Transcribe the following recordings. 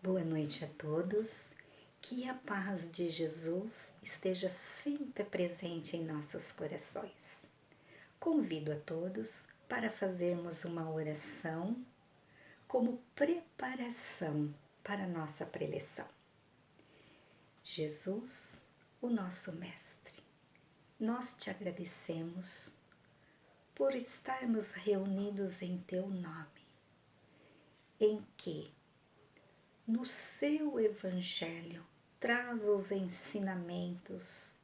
Boa noite a todos, que a paz de Jesus esteja sempre presente em nossos corações. Convido a todos para fazermos uma oração como preparação para a nossa preleção. Jesus, o nosso Mestre, nós te agradecemos por estarmos reunidos em teu nome, em que no seu Evangelho traz os ensinamentos,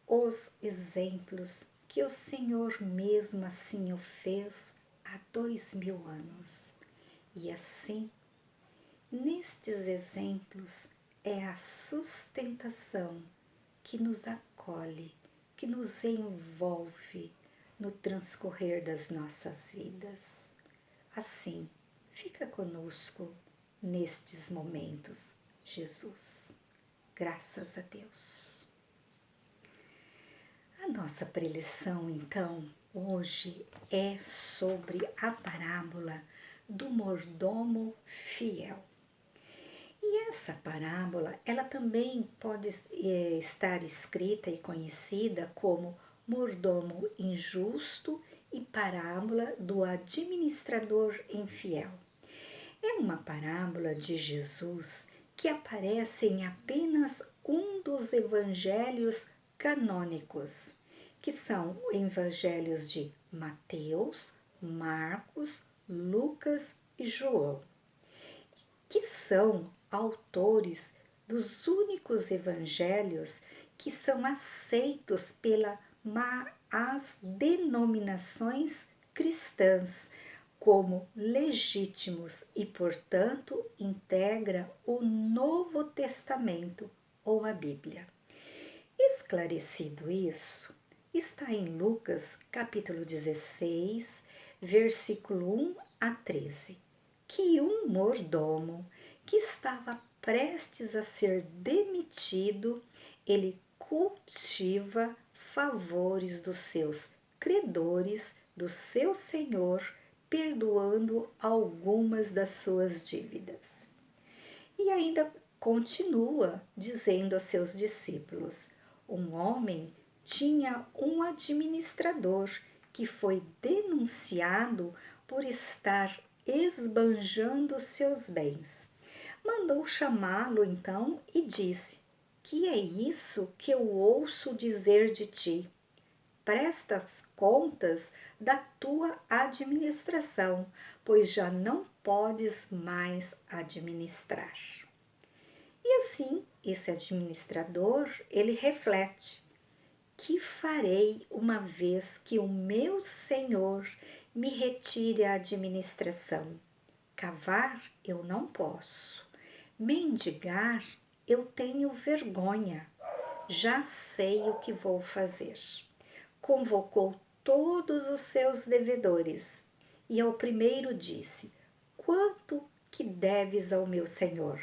os exemplos que o Senhor mesmo assim o fez há 2000 anos. E assim, nestes exemplos é a sustentação que nos acolhe, que nos envolve no transcorrer das nossas vidas. Assim, fica conosco nestes momentos, Jesus. Graças a Deus. A nossa preleção, então, hoje é sobre a parábola do mordomo fiel. E essa parábola, ela também pode estar escrita e conhecida como mordomo injusto e parábola do administrador infiel. É uma parábola de Jesus que aparece em apenas um dos evangelhos canônicos, que são os evangelhos de Mateus, Marcos, Lucas e João, que são autores dos únicos evangelhos que são aceitos pelas denominações cristãs como legítimos e, portanto, integra o Novo Testamento ou a Bíblia. Esclarecido isso, está em Lucas capítulo 16, versículo 1 a 13, que um mordomo que estava prestes a ser demitido, ele cultiva favores dos seus credores, do seu senhor, perdoando algumas das suas dívidas. E ainda continua dizendo a seus discípulos: um homem tinha um administrador que foi denunciado por estar esbanjando seus bens. Mandou chamá-lo então e disse: que é isso que eu ouço dizer de ti? Prestas contas da tua administração, pois já não podes mais administrar. E assim, esse administrador, ele reflete: que farei uma vez que o meu senhor me retire a administração? Cavar eu não posso, mendigar eu tenho vergonha, já sei o que vou fazer. Convocou todos os seus devedores e ao primeiro disse: quanto que deves ao meu senhor?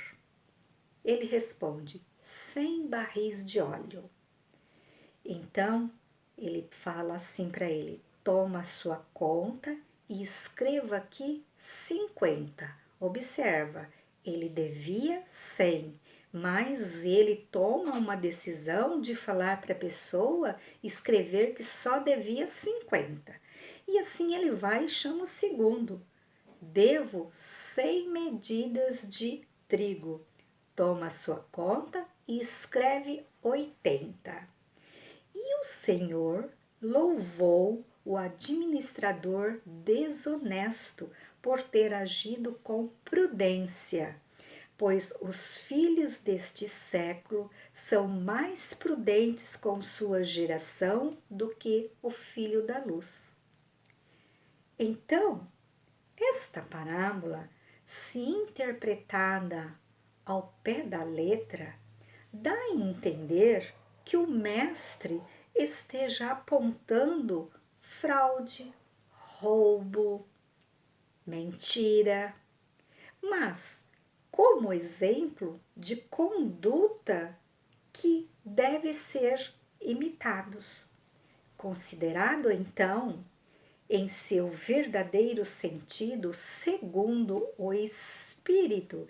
Ele responde: 100 barris de óleo. Então ele fala assim para ele: toma a sua conta e escreva aqui 50. Observa, ele devia 100, mas ele toma uma decisão de falar para a pessoa escrever que só devia 50. E assim ele vai e chama o segundo: devo 100 medidas de trigo. Toma a sua conta e escreve 80. E o Senhor louvou o administrador desonesto por ter agido com prudência, pois os filhos deste século são mais prudentes com sua geração do que o filho da luz. Então, esta parábola, se interpretada ao pé da letra, dá a entender que o mestre esteja apontando fraude, roubo, mentira, mas como exemplo de conduta que deve ser imitados. Considerado então em seu verdadeiro sentido, segundo o Espírito,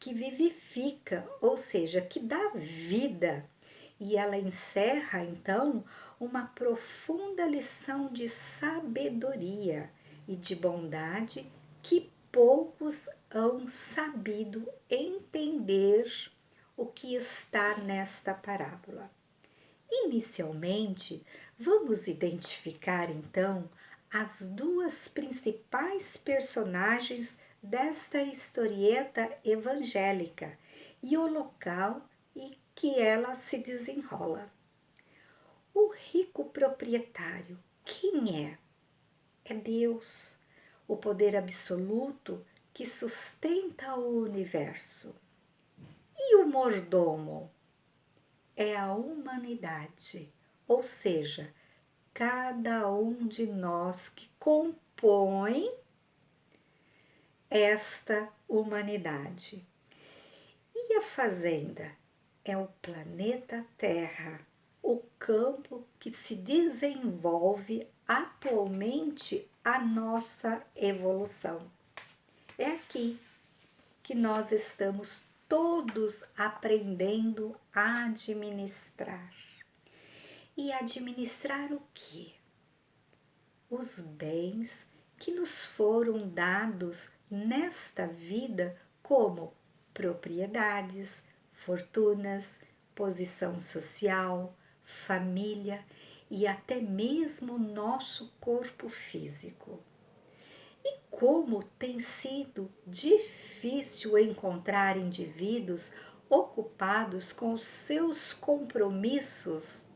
que vivifica, ou seja, que dá vida. E ela encerra então uma profunda lição de sabedoria e de bondade que poucos hão sabido entender o que está nesta parábola. Inicialmente, vamos identificar então as duas principais personagens desta historieta evangélica e o local em que ela se desenrola. O rico proprietário, quem é? É Deus, o poder absoluto que sustenta o universo. E o mordomo? É a humanidade, ou seja, cada um de nós que compõe esta humanidade. E a fazenda? É o planeta Terra, o campo que se desenvolve atualmente a nossa evolução. É aqui que nós estamos todos aprendendo a administrar. E administrar o quê? Os bens que nos foram dados nesta vida como propriedades, fortunas, posição social, família e até mesmo nosso corpo físico. E como tem sido difícil encontrar indivíduos ocupados com os seus compromissos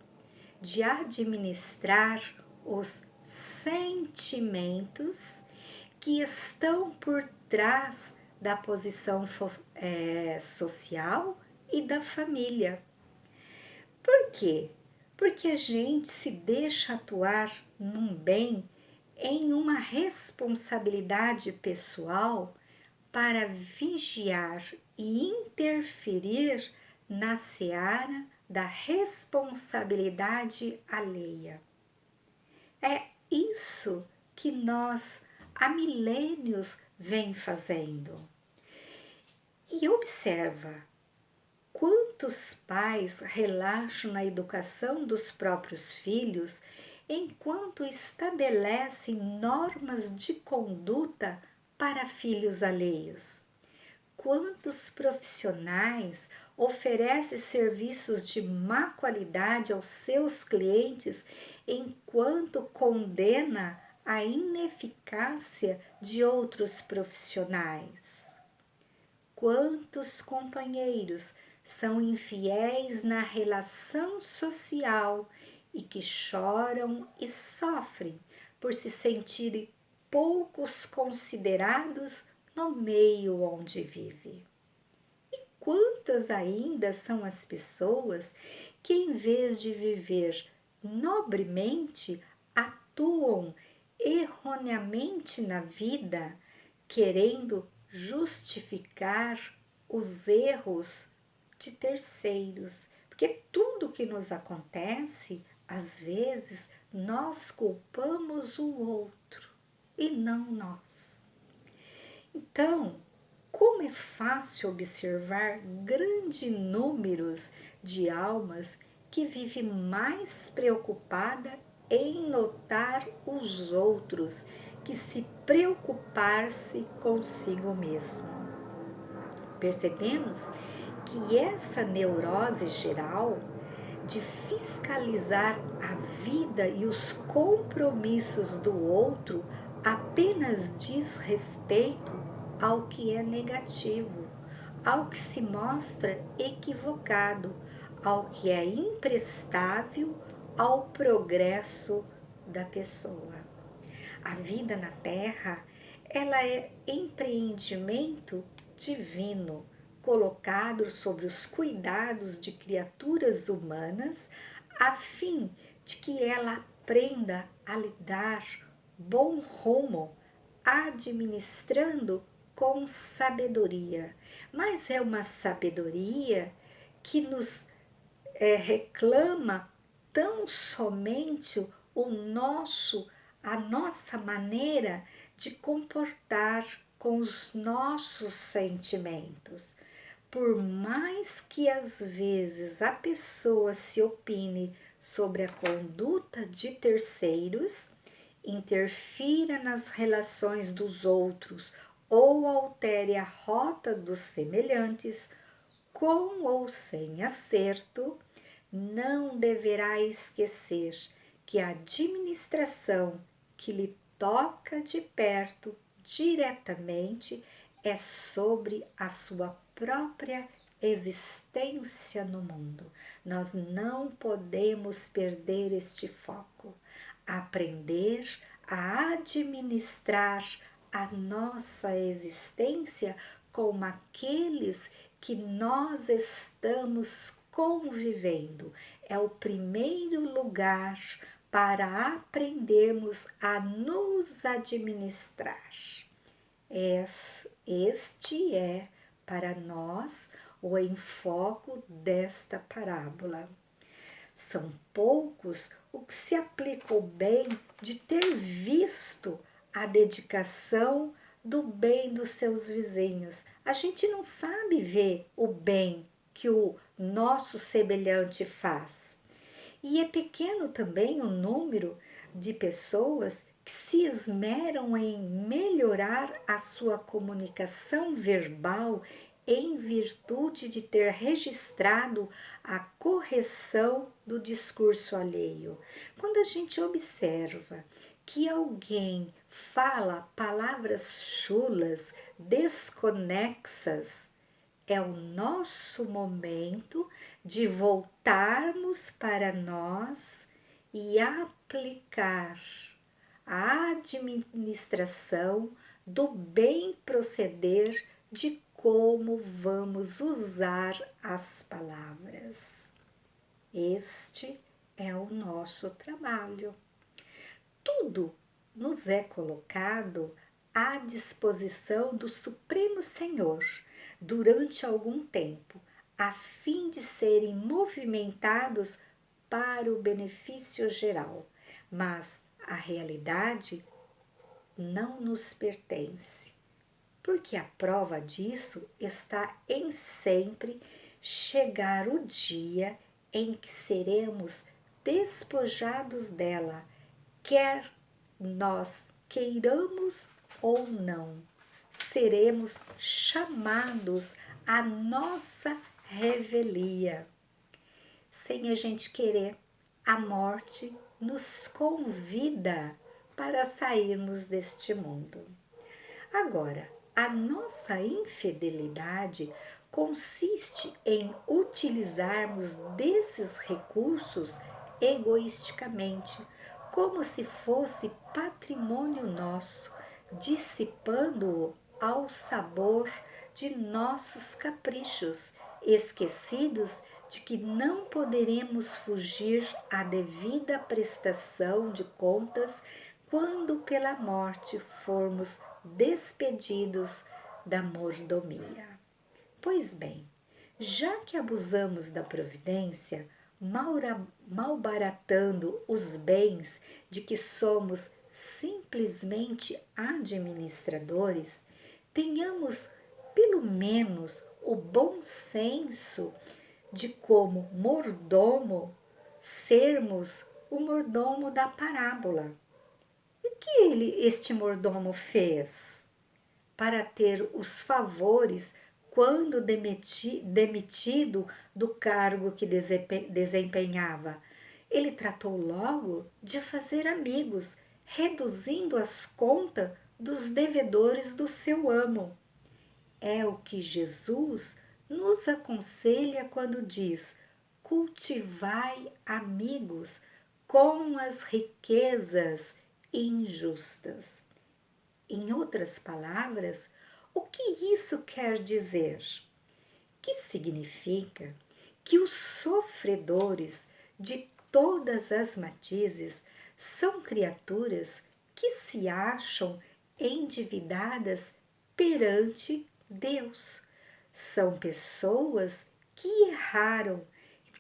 de administrar os sentimentos que estão por trás da posição social e da família. Por quê? Porque a gente se deixa atuar num bem em uma responsabilidade pessoal para vigiar e interferir na seara da responsabilidade alheia. É isso que nós há milênios vem fazendo. E observa quantos pais relaxam na educação dos próprios filhos enquanto estabelecem normas de conduta para filhos alheios. Quantos profissionais oferecem serviços de má qualidade aos seus clientes enquanto condena a ineficácia de outros profissionais? Quantos companheiros são infiéis na relação social e que choram e sofrem por se sentirem poucos considerados no meio onde vive? E quantas ainda são as pessoas que, em vez de viver nobremente, atuam erroneamente na vida, querendo justificar os erros de terceiros? Porque tudo que nos acontece, às vezes, nós culpamos o outro e não nós. Então, como é fácil observar grandes números de almas que vivem mais preocupada em notar os outros que se preocupar-se consigo mesmo. Percebemos que essa neurose geral de fiscalizar a vida e os compromissos do outro apenas diz respeito ao que é negativo, ao que se mostra equivocado, ao que é imprestável ao progresso da pessoa. A vida na Terra, ela é empreendimento divino, colocado sobre os cuidados de criaturas humanas, a fim de que ela aprenda a lidar bom rumo, administrando com sabedoria. Mas é uma sabedoria que nos reclama tão somente a nossa maneira de comportar com os nossos sentimentos. por mais que às vezes a pessoa se opine sobre a conduta de terceiros, interfira nas relações dos outros ou altere a rota dos semelhantes, com ou sem acerto, não deverá esquecer que a administração que lhe toca de perto diretamente é sobre a sua própria existência no mundo. Nós não podemos perder este foco. Aprender a administrar a nossa existência com aqueles que nós estamos convivendo. É o primeiro lugar para aprendermos a nos administrar. Este é, para nós, o enfoque desta parábola. São poucos os que se aplicam bem de ter visto a dedicação do bem dos seus vizinhos. A gente não sabe ver o bem que o nosso semelhante faz. E é pequeno também o número de pessoas que se esmeram em melhorar a sua comunicação verbal em virtude de ter registrado a correção do discurso alheio. Quando a gente observa que alguém fala palavras chulas, desconexas, é o nosso momento de voltarmos para nós e aplicar a administração do bem proceder de como vamos usar as palavras. Este é o nosso trabalho. Tudo nos é colocado à disposição do Supremo Senhor durante algum tempo, a fim de serem movimentados para o benefício geral, mas a realidade não nos pertence, porque a prova disso está em sempre chegar o dia em que seremos despojados dela, quer nós queiramos ou não, seremos chamados à nossa revelia. Sem a gente querer, a morte nos convida para sairmos deste mundo. Agora, a nossa infidelidade consiste em utilizarmos desses recursos egoisticamente, como se fosse patrimônio nosso, dissipando-o ao sabor de nossos caprichos, esquecidos de que não poderemos fugir à devida prestação de contas quando pela morte formos despedidos da mordomia. Pois bem, já que abusamos da providência, malbaratando os bens de que somos simplesmente administradores, tenhamos pelo menos o bom senso de, como mordomo, sermos o mordomo da parábola. E o que este mordomo fez para ter os favores quando demitido do cargo que desempenhava? Ele tratou logo de fazer amigos, reduzindo as contas dos devedores do seu amo. É o que Jesus nos aconselha quando diz: cultivai amigos com as riquezas injustas. Em outras palavras, o que isso quer dizer? Que significa que os sofredores de todas as matizes são criaturas que se acham endividadas perante Deus. São pessoas que erraram,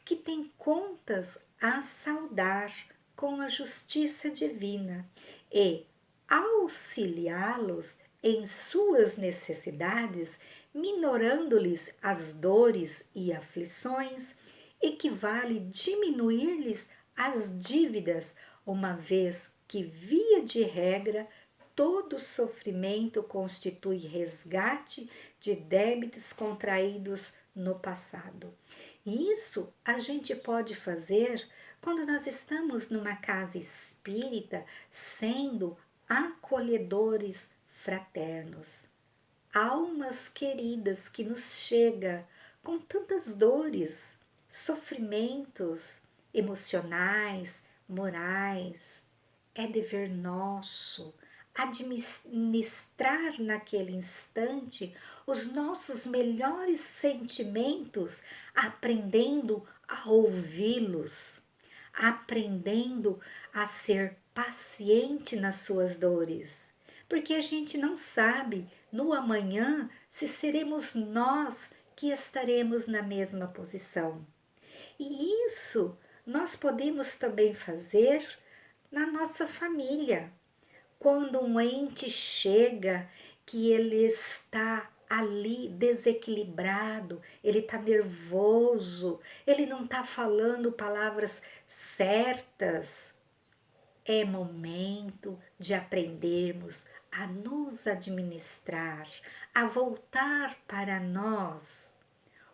que têm contas a saldar com a justiça divina, e auxiliá-los em suas necessidades, minorando-lhes as dores e aflições, equivale diminuir-lhes as dívidas, uma vez que, via de regra, todo sofrimento constitui resgate de débitos contraídos no passado. E isso a gente pode fazer quando nós estamos numa casa espírita, sendo acolhedores fraternos. Almas queridas que nos chega com tantas dores, sofrimentos emocionais, morais. É dever nosso administrar naquele instante os nossos melhores sentimentos, aprendendo a ouvi-los, aprendendo a ser paciente nas suas dores, porque a gente não sabe no amanhã se seremos nós que estaremos na mesma posição. E isso nós podemos também fazer na nossa família. Quando um ente chega que ele está ali desequilibrado, ele está nervoso, ele não está falando palavras certas, é momento de aprendermos a nos administrar, a voltar para nós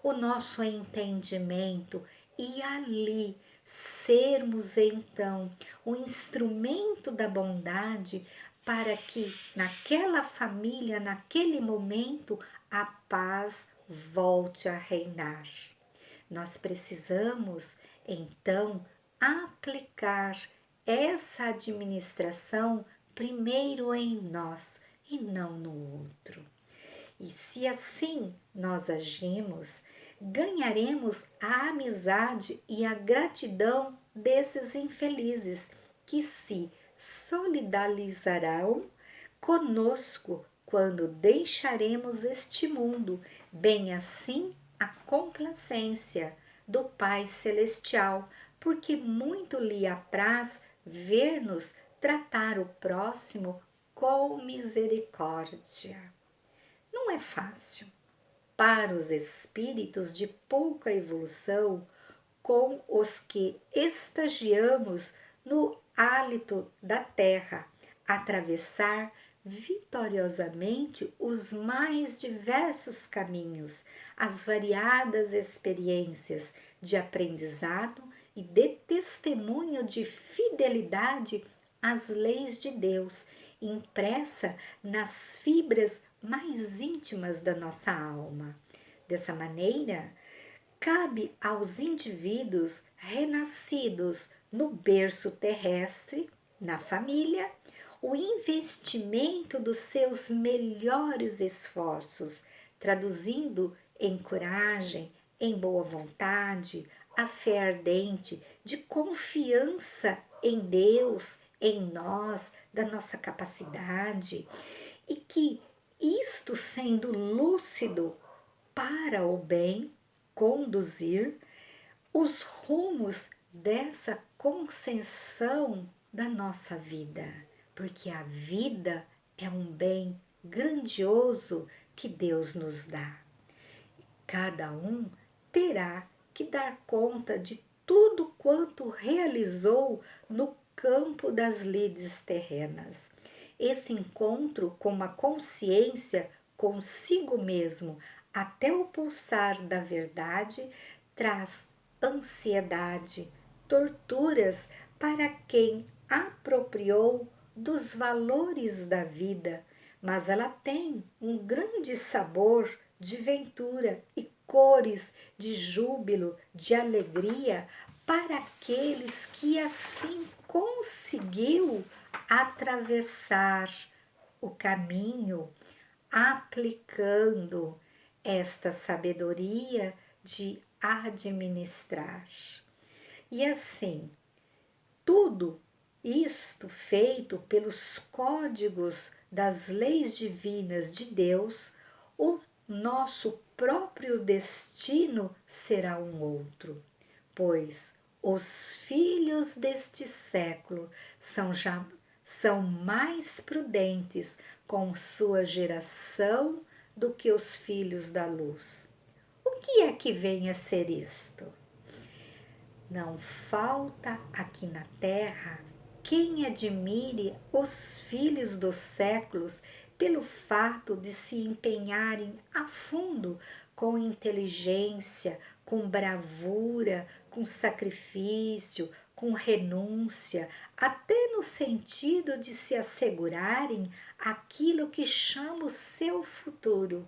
o nosso entendimento e ali sermos então o instrumento da bondade para que naquela família, naquele momento, a paz volte a reinar. Nós precisamos então aplicar essa administração primeiro em nós e não no outro. E se assim nós agimos, ganharemos a amizade e a gratidão desses infelizes que se solidarizarão conosco quando deixaremos este mundo, bem assim a complacência do Pai Celestial, porque muito lhe apraz ver-nos tratar o próximo com misericórdia. Não é fácil para os espíritos de pouca evolução, com os que estagiamos no hálito da terra, atravessar vitoriosamente os mais diversos caminhos, as variadas experiências de aprendizado e de testemunho de fidelidade às leis de Deus, impressa nas fibras mais íntimas da nossa alma. Dessa maneira, cabe aos indivíduos renascidos no berço terrestre, na família, o investimento dos seus melhores esforços, traduzindo em coragem, em boa vontade, a fé ardente de confiança em Deus, em nós, da nossa capacidade, e que isto sendo lúcido para o bem, conduzir os rumos dessa concessão da nossa vida, porque a vida é um bem grandioso que Deus nos dá. Cada um terá que dar conta de tudo quanto realizou no campo das lides terrenas. Esse encontro com a consciência consigo mesmo até o pulsar da verdade traz ansiedade, torturas para quem apropriou dos valores da vida, mas ela tem um grande sabor de ventura e cores de júbilo, de alegria para aqueles que assim conseguiu atravessar o caminho aplicando esta sabedoria de administrar. E assim, tudo isto feito pelos códigos das leis divinas de Deus, o nosso próprio destino será um outro, pois os filhos deste século são mais prudentes com sua geração do que os filhos da luz. O que é que vem a ser isto? Não falta aqui na terra quem admire os filhos dos séculos pelo fato de se empenharem a fundo com inteligência, com bravura, com sacrifício, com renúncia, até no sentido de se assegurarem aquilo que chama o seu futuro.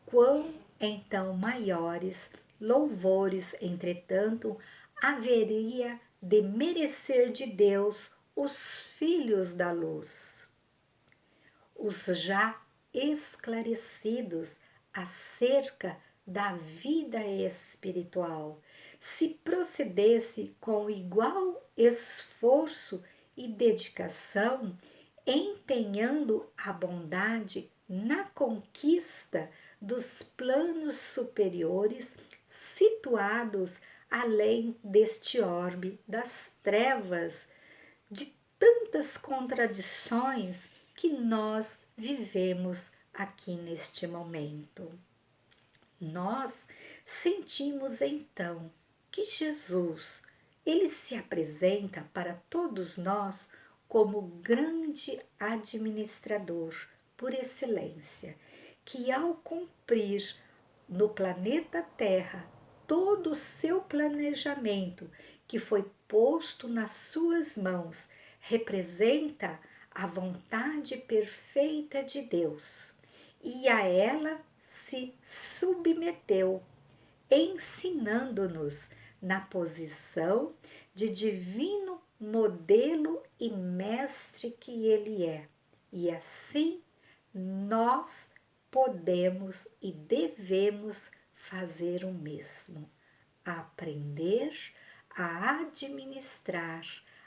Quão então maiores louvores, entretanto, haveria de merecer de Deus os filhos da luz, os já esclarecidos acerca da vida espiritual, se procedesse com igual esforço e dedicação, empenhando a bondade na conquista dos planos superiores situados além deste orbe das trevas, de tantas contradições que nós vivemos aqui neste momento. Nós sentimos então que Jesus, ele se apresenta para todos nós como grande administrador por excelência, que ao cumprir no planeta Terra todo o seu planejamento que foi posto nas suas mãos, representa a vontade perfeita de Deus e a ela se submeteu, ensinando-nos na posição de divino modelo e mestre que ele é. E assim nós podemos e devemos fazer o mesmo, aprender a administrar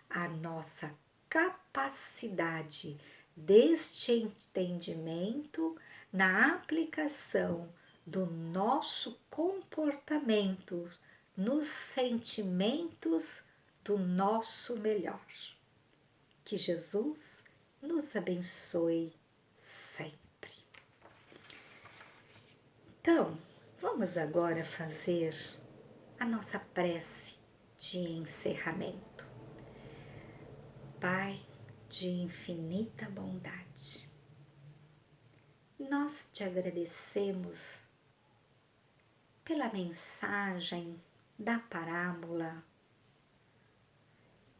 a nossa capacidade deste entendimento na aplicação do nosso comportamento, nos sentimentos do nosso melhor. Que Jesus nos abençoe sempre. Então, vamos agora fazer a nossa prece de encerramento. Pai de infinita bondade, nós te agradecemos pela mensagem da parábola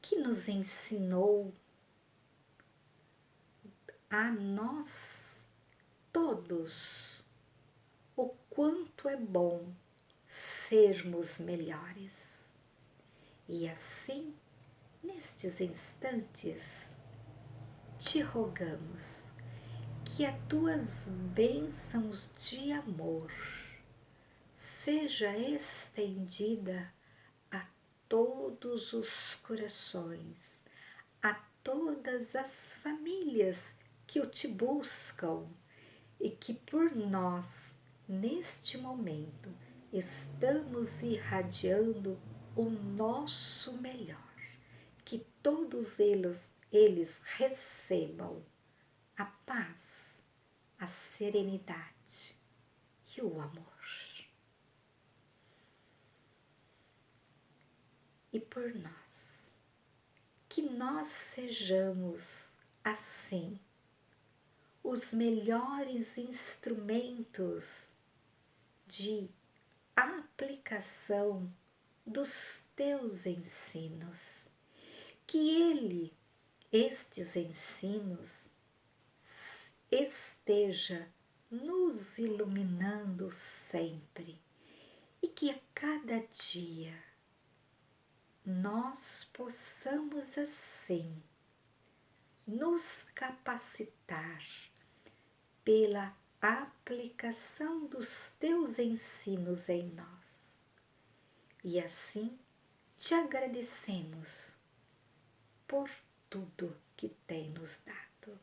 que nos ensinou a nós todos o quanto é bom sermos melhores. E assim, nestes instantes, te rogamos que as tuas bênçãos de amor seja estendida a todos os corações, a todas as famílias que o te buscam e que por nós, neste momento, estamos irradiando o nosso melhor. Que todos eles recebam a paz, a serenidade e o amor. E por nós, que nós sejamos assim os melhores instrumentos de aplicação dos teus ensinos, que estes ensinos esteja nos iluminando sempre e que a cada dia nós possamos assim nos capacitar pela aplicação dos teus ensinos em nós. E assim te agradecemos por tudo que tem nos dado.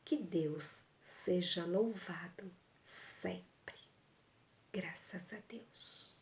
Que Deus seja louvado sempre. Graças a Deus.